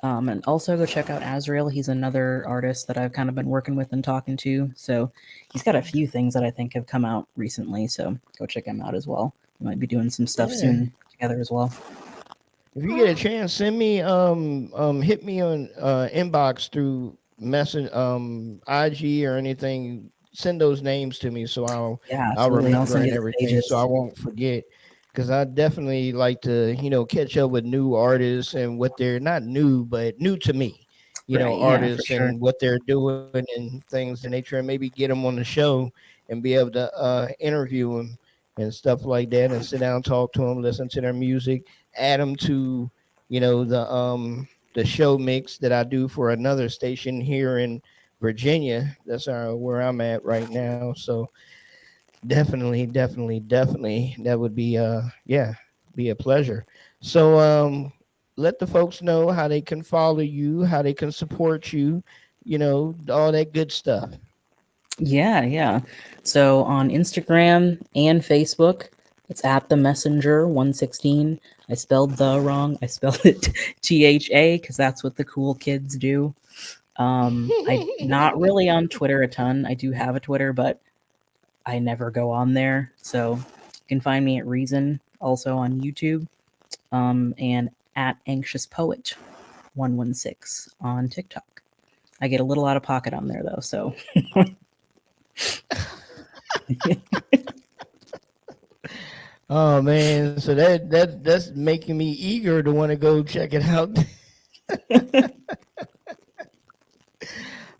And also go check out Azrael. He's another artist that I've kind of been working with and talking to. So he's got a few things that I think have come out recently. So go check him out as well. We might be doing some stuff Yeah. soon together as well. If you get a chance, send me hit me on inbox through message IG or anything. Send those names to me so Yeah, I'll absolutely. I'll remember send and you the everything so I pages. won't forget. Because I definitely like to catch up with new artists and what they're not new but new to me. Right. Yeah, for Artists sure. and what they're doing and things of nature, and maybe get them on the show and be able to interview them and stuff like that, and sit down, talk to them, listen to their music, add them to the the show mix that I do for another station here in Virginia. That's where I'm at right now. So definitely, that would be yeah, be a pleasure. So let the folks know how they can follow you, how they can support you, all that good stuff. Yeah. So on Instagram and Facebook, it's at the messenger 116. I spelled the wrong. I spelled it THA because that's what the cool kids do. I not really on Twitter a ton. I do have a Twitter, but I never go on there. So you can find me at Rezin, also on YouTube, and at Anxious Poet 116 on TikTok. I get a little out of pocket on there though, so Oh man, so that's making me eager to want to go check it out.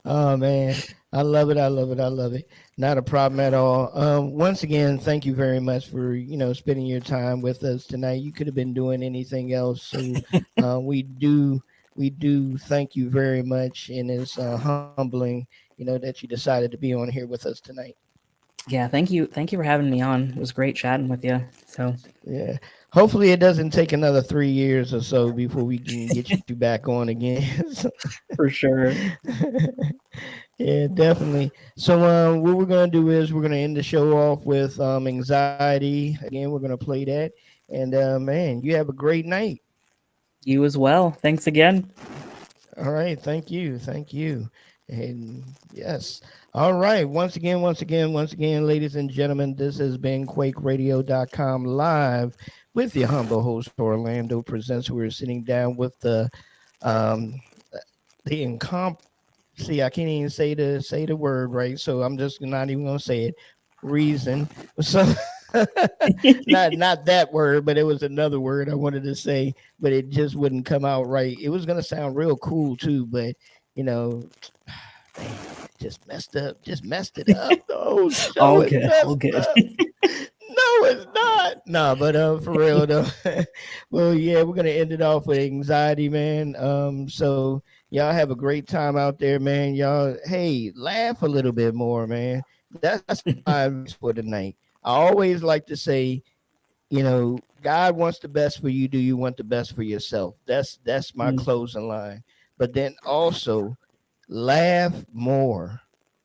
Oh man, I love it. I love it. I love it. Not a problem at all. Once again, thank you very much for spending your time with us tonight. You could have been doing anything else, so we do thank you very much, and it's humbling, that you decided to be on here with us tonight. yeah, thank you for having me on. It was great chatting with you. So Yeah. Hopefully, it doesn't take another 3 years or so before we can get you back on again. for sure. Yeah, definitely. So what we're gonna do is we're gonna end the show off with anxiety. Again, we're gonna play that. And man, you have a great night. You as well. Thanks again. All right, thank you. Thank you. And yes. All right. Once again, ladies and gentlemen, this has been QuakeRadio.com live with your humble host Orlando Presents. We're sitting down with um the incomp see, I can't even say the word right, so I'm just not even gonna say it. Reason. So not that word, but it was another word I wanted to say, but it just wouldn't come out right. It was gonna sound real cool too, but you know, man, just messed it up. The whole show All is good. messed All good. up. No, it's not. No, but for real though. Well, yeah, we're gonna end it off with anxiety, man. So y'all have a great time out there, man. Y'all, hey, laugh a little bit more, man. That's my advice for tonight. I always like to say, God wants the best for you. Do you want the best for yourself? That's my Mm, closing line. But then also laugh more.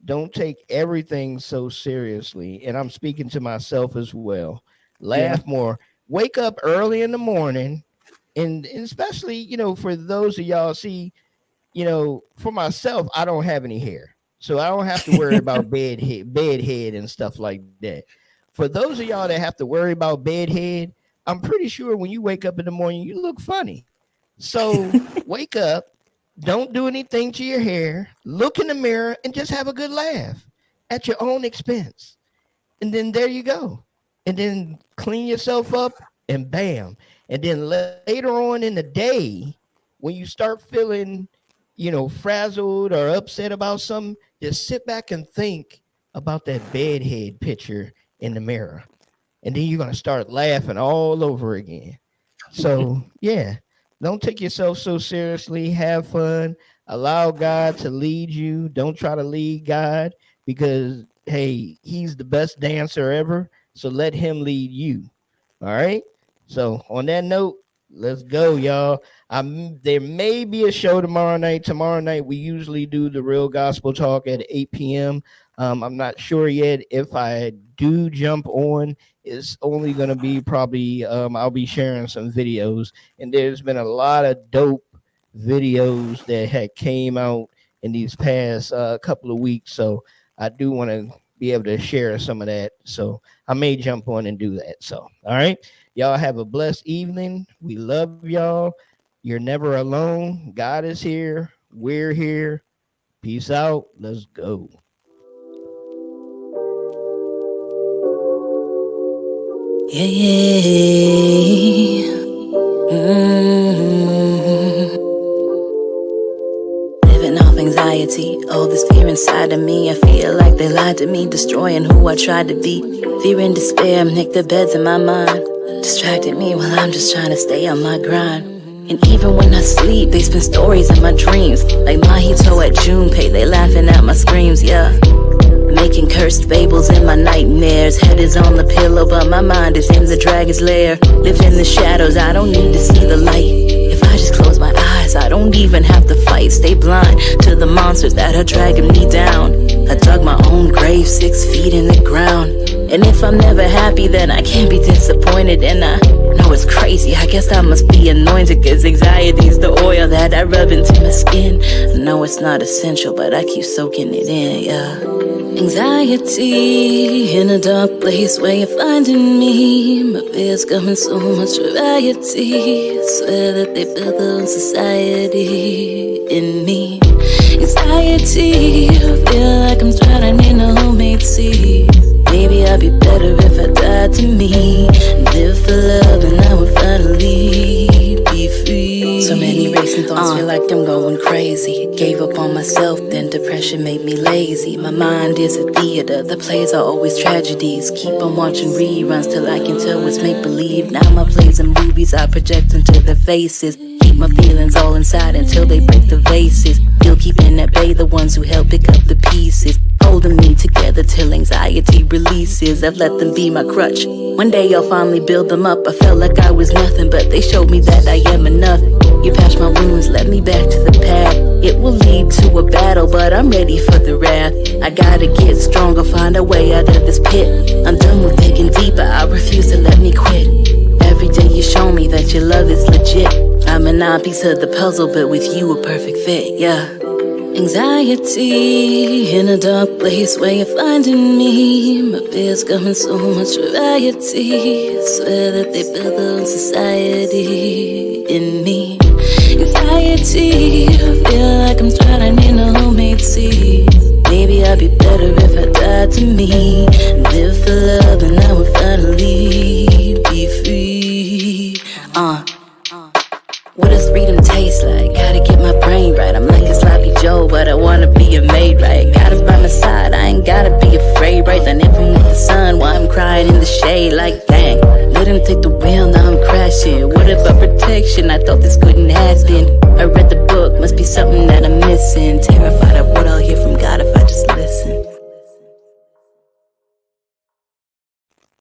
Don't take everything so seriously. And I'm speaking to myself as well. yeah. Laugh more. Wake up early in the morning. And especially, for those of y'all, see, for myself, I don't have any hair. So I don't have to worry about bed head and stuff like that. For those of y'all that have to worry about bed head, I'm pretty sure when you wake up in the morning, you look funny. So wake up, don't do anything to your hair, look in the mirror, and just have a good laugh at your own expense. And then there you go. And then clean yourself up and bam. And then later on in the day, when you start feeling, frazzled or upset about something, just sit back and think about that bedhead picture in the mirror. And then you're going to start laughing all over again. So, yeah, don't take yourself so seriously. Have fun. Allow God to lead you. Don't try to lead God because, hey, he's the best dancer ever. So let him lead you. All right. So, on that note, let's go, y'all. There may be a show tomorrow night. Tomorrow night, we usually do the Real Gospel Talk at 8 p.m. I'm not sure yet if I do jump on. It's only going to be probably, I'll be sharing some videos. And there's been a lot of dope videos that had came out in these past couple of weeks. So I do want to be able to share some of that. So I may jump on and do that. So, all right. Y'all have a blessed evening. We love y'all. You're never alone. God is here. We're here. Peace out. Let's go. Yeah. Living off anxiety, all this fear inside of me. I feel like they lied to me, destroying who I tried to be. Fear and despair make the beds in my mind, distracting me while I'm just trying to stay on my grind. And even when I sleep, they spin stories in my dreams. Like Mahito at Junpei, they laughing at my screams, yeah. Making cursed fables in my nightmares. Head is on the pillow, but my mind is in the dragon's lair. Live in the shadows, I don't need to see the light. If I just close my eyes, I don't even have to fight. Stay blind to the monsters that are dragging me down. I dug my own grave 6 feet in the ground. And if I'm never happy, then I can't be disappointed. And I know it's crazy, I guess I must be anointed, cause anxiety's the oil that I rub into my skin. I know it's not essential, but I keep soaking it in, yeah. Anxiety in a dark place where you're finding me. My fears come in so much variety. I swear that they build their own society in me. Anxiety, I feel like I'm drowning in a homemade sea. Maybe I'd be better if I died to me. Live for love and I would finally be free. So many racing thoughts, feel like I'm going crazy. Gave up on myself, then depression made me lazy. My mind is a theater, the plays are always tragedies. Keep on watching reruns till I can tell what's make-believe. Now my plays and movies I project into their faces. Keep my feelings all inside until they break the vases. Still keeping at bay the ones who help pick up the pieces. Holding me together till anxiety releases. I've let them be my crutch. One day I'll finally build them up. I felt like I was nothing, but they showed me that I am enough. You patched my wounds, led me back to the path. It will lead to a battle, but I'm ready for the wrath. I gotta get stronger, find a way out of this pit. I'm done with digging deeper, I refuse to let me quit. Every day you show me that your love is legit. I'm a non-piece of the puzzle, but with you a perfect fit, yeah. Anxiety in a dark place where you're finding me. My fears come in so much variety. I swear that they build their own society in me. Anxiety, I feel like I'm drowning in a homemade sea. Maybe I'd be better if I died to me. Live for love and I would finally be free. What does freedom taste like? Gotta get my brain right. I'm like a sloppy Joe, but I wanna be a maid, right? Got us by my side, I ain't gotta be afraid, right? Then if I'm with the sun, while I'm crying in the shade, like dang. Let him take the wheel, now I'm crashing. What about protection? I thought this couldn't happen. I read the book, must be something that I'm missing.